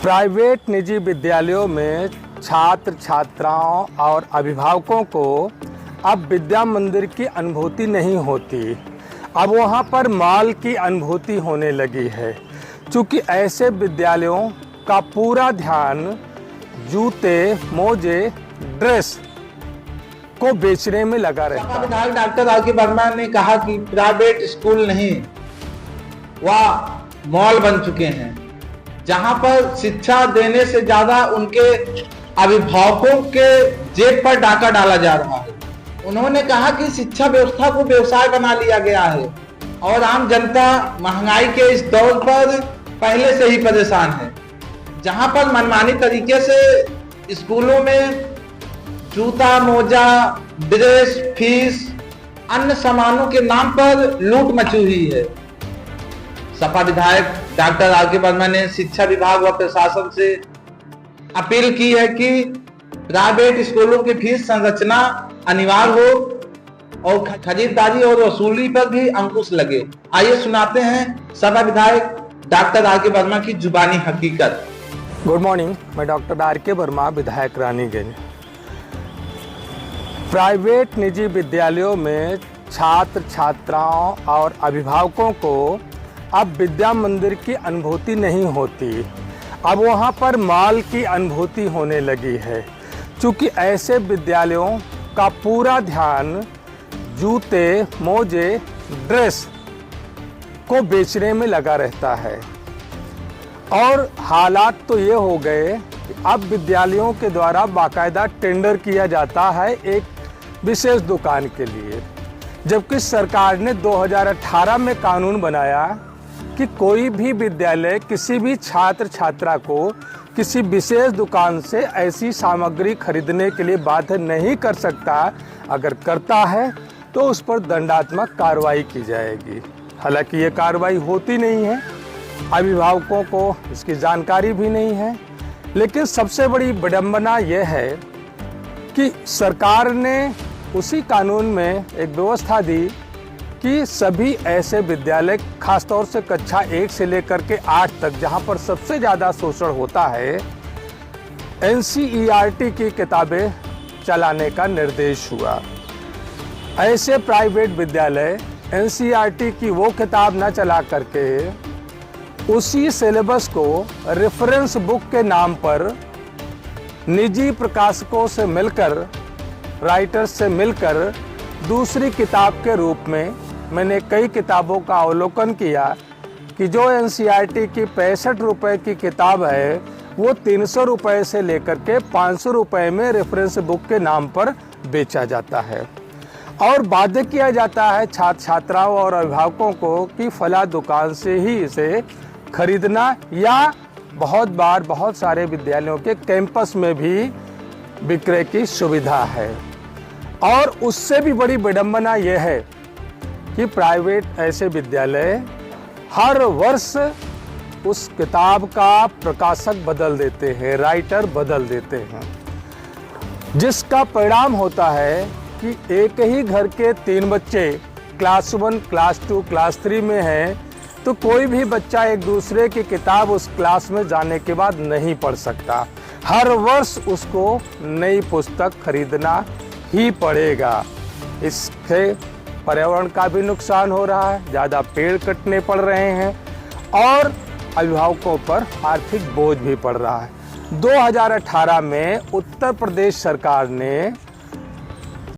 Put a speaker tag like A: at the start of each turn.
A: Private निजी विद्यालयों में छात्र छात्राओं और अभिभावकों को अब विद्या मंदिर की अनुभूति नहीं होती। अब वहाँ पर मॉल की अनुभूति होने लगी है, क्योंकि ऐसे विद्यालयों का पूरा ध्यान जूते, मोजे, ड्रेस को बेचने में लगा रहता है।
B: विधायक डॉक्टर आर.के. वर्मा ने कहा कि प्राइवेट स्कूल नहीं, वह मॉल बन चुके हैं, जहां पर शिक्षा देने से ज्यादा उनके अभिभावकों के जेब पर डाका डाला जा रहा है। उन्होंने कहा कि शिक्षा व्यवस्था को व्यवसाय बना लिया गया है और आम जनता महंगाई के इस दौर पर पहले से ही परेशान है, जहां पर मनमानी तरीके से स्कूलों में जूता, मोजा, ड्रेस, फीस, अन्य सामानों के नाम पर लूट मची हुई है। सपा विधायक डॉक्टर आर.के. वर्मा ने शिक्षा विभाग व प्रशासन से अपील की है कि प्राइवेट स्कूलों की फीस संरचना अनिवार्य हो और खरीदारी और वसूली पर भी अंकुश लगे। आइए सुनाते हैं सपा विधायक डॉक्टर आर.के. वर्मा की जुबानी हकीकत।
A: गुड मॉर्निंग, मैं डॉक्टर आर.के. वर्मा, विधायक रानीगंज। प्राइवेट निजी विद्यालयों में छात्र छात्राओं और अभिभावकों को अब विद्या मंदिर की अनुभूति नहीं होती। अब वहाँ पर मॉल की अनुभूति होने लगी है, क्योंकि ऐसे विद्यालयों का पूरा ध्यान जूते, मोजे, ड्रेस को बेचने में लगा रहता है। और हालात तो ये हो गए कि अब विद्यालयों के द्वारा बाकायदा टेंडर किया जाता है एक विशेष दुकान के लिए, जबकि सरकार ने 2018 में कानून बनाया कि कोई भी विद्यालय किसी भी छात्र छात्रा को किसी विशेष दुकान से ऐसी सामग्री खरीदने के लिए बाध्य नहीं कर सकता। अगर करता है तो उस पर दंडात्मक कार्रवाई की जाएगी। हालांकि ये कार्रवाई होती नहीं है, अभिभावकों को इसकी जानकारी भी नहीं है। लेकिन सबसे बड़ी विडंबना यह है कि सरकार ने उसी कानून में एक व्यवस्था दी कि सभी ऐसे विद्यालय, खासतौर से कक्षा 1 से लेकर के 8 तक, जहां पर सबसे ज़्यादा शोषण होता है, NCERT की किताबें चलाने का निर्देश हुआ। ऐसे प्राइवेट विद्यालय NCERT की वो किताब न चला करके उसी सिलेबस को रेफरेंस बुक के नाम पर निजी प्रकाशकों से मिलकर, राइटर्स से मिलकर दूसरी किताब के रूप में, मैंने कई किताबों का अवलोकन किया कि जो NCERT की 65 रुपए की किताब है वो 300 रुपए से लेकर के 500 रुपए में रेफरेंस बुक के नाम पर बेचा जाता है और बाध्य किया जाता है छात्र छात्राओं और अभिभावकों को कि फला दुकान से ही इसे खरीदना, या बहुत बार बहुत सारे विद्यालयों के कैंपस में भी विक्रय की सुविधा है। और उससे भी बड़ी विडंबना यह है कि प्राइवेट ऐसे विद्यालय हर वर्ष उस किताब का प्रकाशक बदल देते हैं, राइटर बदल देते हैं, जिसका परिणाम होता है कि एक ही घर के 3 बच्चे क्लास 1, क्लास 2, क्लास 3 में हैं, तो कोई भी बच्चा एक दूसरे की किताब उस क्लास में जाने के बाद नहीं पढ़ सकता। हर वर्ष उसको नई पुस्तक खरीदना ही पड़ेगा। इससे पर्यावरण का भी नुकसान हो रहा है, ज़्यादा पेड़ कटने पड़ रहे हैं और अभिभावकों पर आर्थिक बोझ भी पड़ रहा है। 2018 में उत्तर प्रदेश सरकार ने